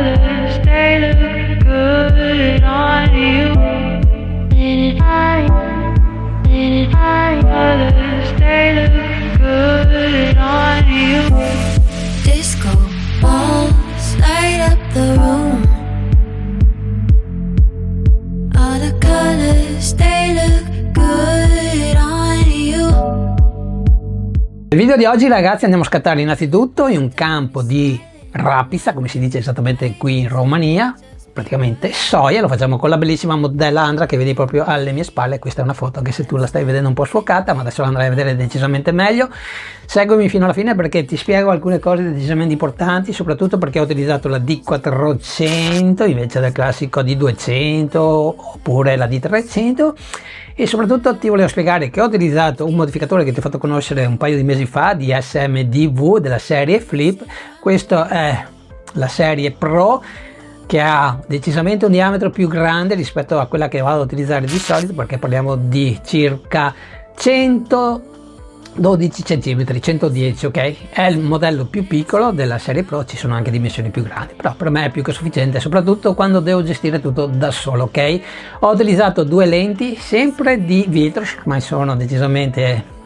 colors, they look good on you. Colors, they look good on you. Disco balls light up the room. All the colors, they look good on you. Nel video di oggi, ragazzi, andiamo a scattare innanzitutto in un campo di rapista, come si dice esattamente qui in Romania, praticamente soia. Lo facciamo con la bellissima modella Andra che vedi proprio alle mie spalle. Questa è una foto che se tu la stai vedendo un po' sfocata, ma adesso la andrai a vedere decisamente meglio. Seguimi fino alla fine perché ti spiego alcune cose decisamente importanti, soprattutto perché ho utilizzato la D400 invece del classico D200 oppure la D300, e soprattutto ti volevo spiegare che ho utilizzato un modificatore che ti ho fatto conoscere un paio di mesi fa di SMDV della serie Flip. Questo è la serie Pro, che ha decisamente un diametro più grande rispetto a quella che vado ad utilizzare di solito, perché parliamo di circa 112 cm, 110, ok? È il modello più piccolo della serie Pro, ci sono anche dimensioni più grandi, però per me è più che sufficiente, soprattutto quando devo gestire tutto da solo, ok? Ho utilizzato due lenti, sempre di Viltrosch, ma sono decisamente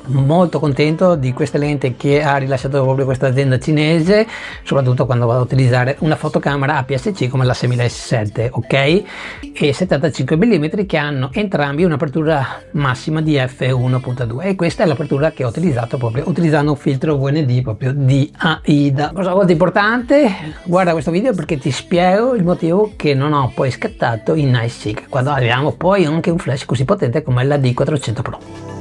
molto contento di queste lenti che ha rilasciato proprio questa azienda cinese, soprattutto quando vado ad utilizzare una fotocamera APS-C come la 6007, ok? E 75 mm, che hanno entrambi un'apertura massima di f1.2, e questa è l'apertura che ho utilizzato proprio utilizzando un filtro VND proprio di AIDA. Cosa molto importante, guarda questo video perché ti spiego il motivo che non ho poi scattato in Night Sync quando abbiamo poi anche un flash così potente come la D400 Pro.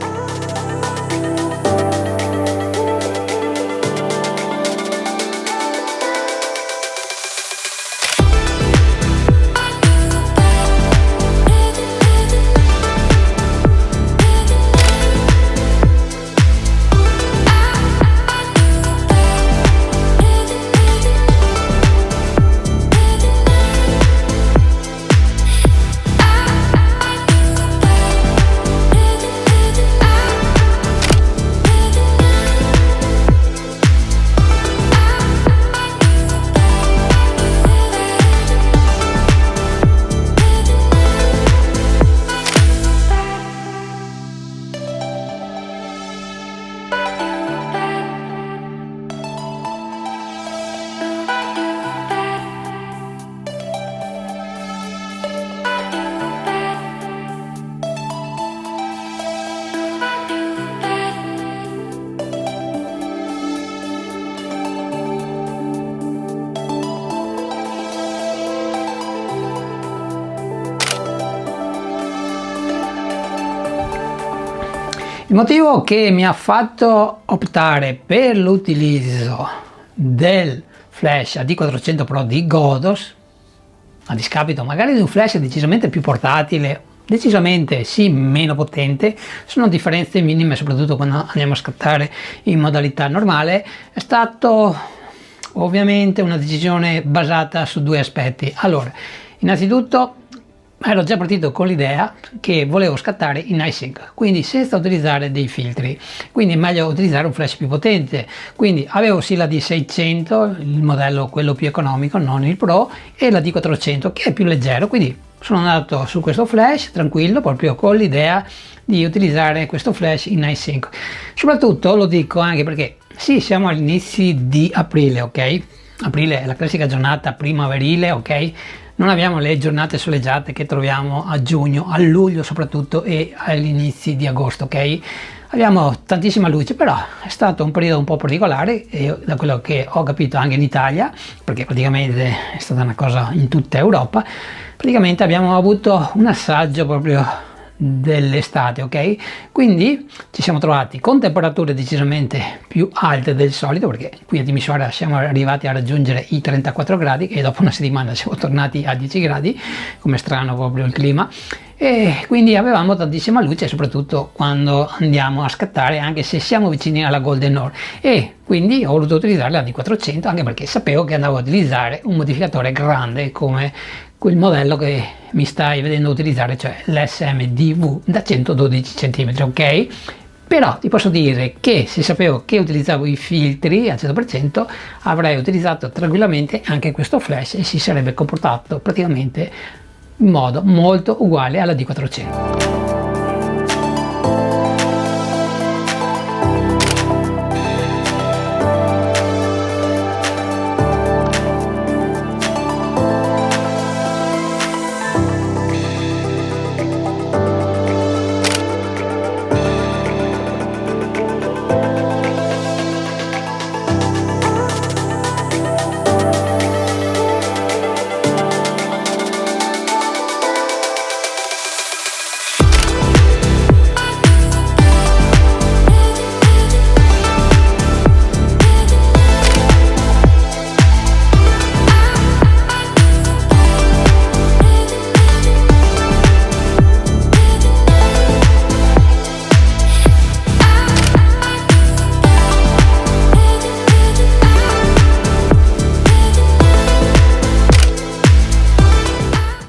Il motivo che mi ha fatto optare per l'utilizzo del flash AD400 Pro di Godos, a discapito magari di un flash decisamente più portatile, decisamente sì meno potente, sono differenze minime soprattutto quando andiamo a scattare in modalità normale, è stato ovviamente una decisione basata su due aspetti. Allora, innanzitutto ero già partito con l'idea che volevo scattare in Night Sync, quindi senza utilizzare dei filtri, quindi è meglio utilizzare un flash più potente. Quindi avevo sì la D600, il modello quello più economico, non il Pro, e la D400 che è più leggero, quindi sono andato su questo flash tranquillo proprio con l'idea di utilizzare questo flash in Night Sync. Soprattutto lo dico anche perché sì, siamo agli inizi di aprile, ok? Aprile è la classica giornata primaverile, ok? Non abbiamo le giornate soleggiate che troviamo a giugno, a luglio soprattutto, e agli inizi di agosto, ok? Abbiamo tantissima luce, però è stato un periodo un po' particolare, e da quello che ho capito anche in Italia, perché praticamente è stata una cosa in tutta Europa, praticamente abbiamo avuto un assaggio proprio dell'estate, ok? Quindi ci siamo trovati con temperature decisamente più alte del solito, perché qui a Timisoara siamo arrivati a raggiungere i 34 gradi e dopo una settimana siamo tornati a 10 gradi, come strano proprio il clima, e quindi avevamo tantissima luce soprattutto quando andiamo a scattare, anche se siamo vicini alla Golden Hour, e quindi ho voluto utilizzare la D400 anche perché sapevo che andavo a utilizzare un modificatore grande come quel modello che mi stai vedendo utilizzare, cioè l'SMDV da 112 cm, ok? Però ti posso dire che se sapevo che utilizzavo i filtri al 100% avrei utilizzato tranquillamente anche questo flash e si sarebbe comportato praticamente in modo molto uguale alla D400.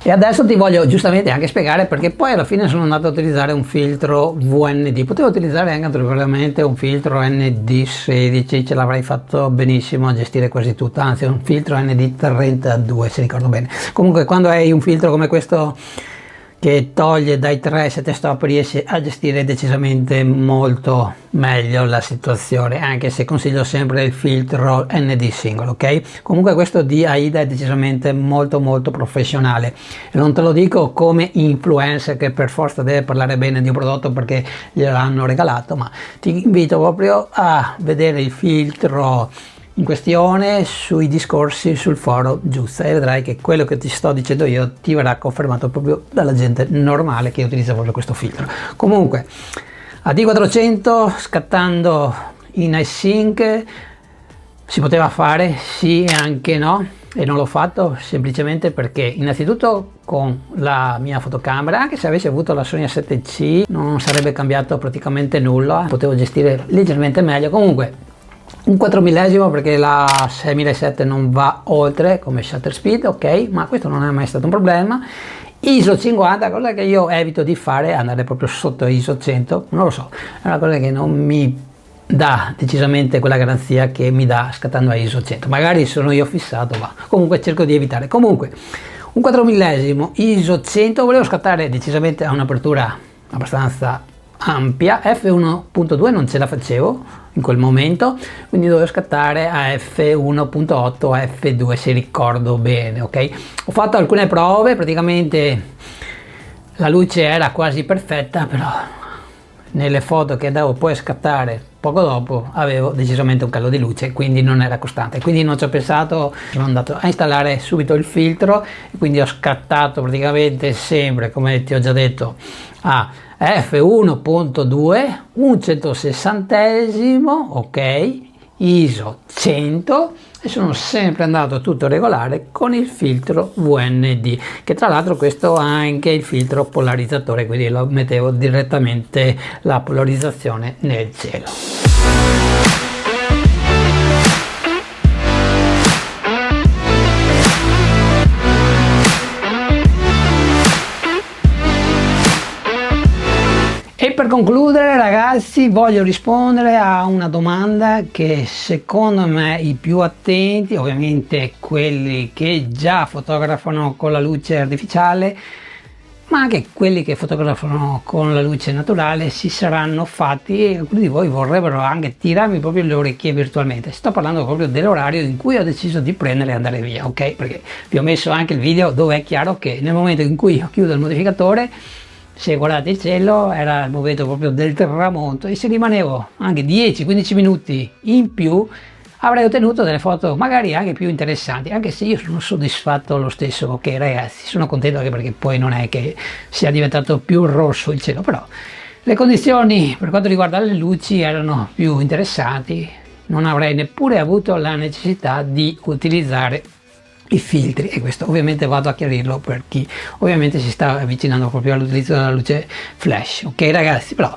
E adesso ti voglio giustamente anche spiegare perché poi alla fine sono andato a utilizzare un filtro VND. Potevo utilizzare anche tranquillamente un filtro ND16, ce l'avrei fatto benissimo a gestire quasi tutto, anzi un filtro ND32 se ricordo bene. Comunque quando hai un filtro come questo che toglie dai 3-7 stop riesce a gestire decisamente molto meglio la situazione, anche se consiglio sempre il filtro ND singolo, ok? Comunque questo di AIDA è decisamente molto professionale e non te lo dico come influencer che per forza deve parlare bene di un prodotto perché gliel'hanno regalato, ma ti invito proprio a vedere il filtro in questione sui discorsi sul foro giusto e vedrai che quello che ti sto dicendo io ti verrà confermato proprio dalla gente normale che utilizza proprio questo filtro. Comunque a D400 scattando in iSync si poteva fare sì e anche no, e non l'ho fatto semplicemente perché innanzitutto con la mia fotocamera, anche se avessi avuto la Sony A7C non sarebbe cambiato praticamente nulla, potevo gestire leggermente meglio. Comunque un 4 millesimo perché la 6007 non va oltre come shutter speed, ok, ma questo non è mai stato un problema. ISO 50, cosa che io evito di fare, andare proprio sotto ISO 100, non lo so, è una cosa che non mi dà decisamente quella garanzia che mi dà scattando a ISO 100, magari sono io fissato, ma comunque cerco di evitare. Comunque un 4 millesimo ISO 100, volevo scattare decisamente a un'apertura abbastanza ampia, f1.2 non ce la facevo in quel momento, quindi dovevo scattare a f1.8 a f2 se ricordo bene, ok? Ho fatto alcune prove, praticamente la luce era quasi perfetta, però nelle foto che andavo poi a scattare poco dopo avevo decisamente un calo di luce, quindi non era costante, quindi non ci ho pensato, sono andato a installare subito il filtro e quindi ho scattato praticamente sempre, come ti ho già detto, a f1.2, un 160esimo, ok, ISO 100 e sono sempre andato tutto regolare con il filtro VND, che tra l'altro questo ha anche il filtro polarizzatore, quindi lo mettevo direttamente la polarizzazione nel cielo. E per concludere ragazzi voglio rispondere a una domanda che secondo me i più attenti, ovviamente quelli che già fotografano con la luce artificiale, ma anche quelli che fotografano con la luce naturale si saranno fatti, e alcuni di voi vorrebbero anche tirarmi proprio le orecchie virtualmente. Sto parlando proprio dell'orario in cui ho deciso di prendere e andare via, ok? Perché vi ho messo anche il video dove è chiaro che nel momento in cui io chiudo il modificatore, se guardate il cielo era il momento proprio del tramonto e se rimanevo anche 10-15 minuti in più avrei ottenuto delle foto magari anche più interessanti, anche se io sono soddisfatto lo stesso. Ok ragazzi, sono contento anche perché poi non è che sia diventato più rosso il cielo, però le condizioni per quanto riguarda le luci erano più interessanti, non avrei neppure avuto la necessità di utilizzare i filtri, e questo ovviamente vado a chiarirlo per chi ovviamente si sta avvicinando proprio all'utilizzo della luce flash. Ok ragazzi, però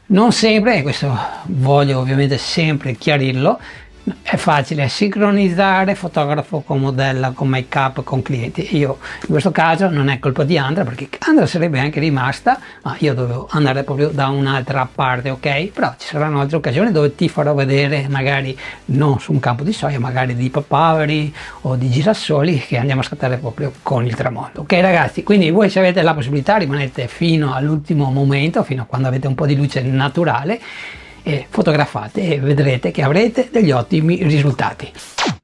non sempre, e questo voglio ovviamente sempre chiarirlo, è facile sincronizzare fotografo con modella, con make up, con clienti. Io in questo caso non è colpa di Andrea, perché Andrea sarebbe anche rimasta, ma io dovevo andare proprio da un'altra parte, ok? Però ci saranno altre occasioni dove ti farò vedere, magari non su un campo di soia, magari di papaveri o di girasoli, che andiamo a scattare proprio con il tramonto. Ok ragazzi, quindi voi se avete la possibilità rimanete fino all'ultimo momento, fino a quando avete un po' di luce naturale, e fotografate e vedrete che avrete degli ottimi risultati.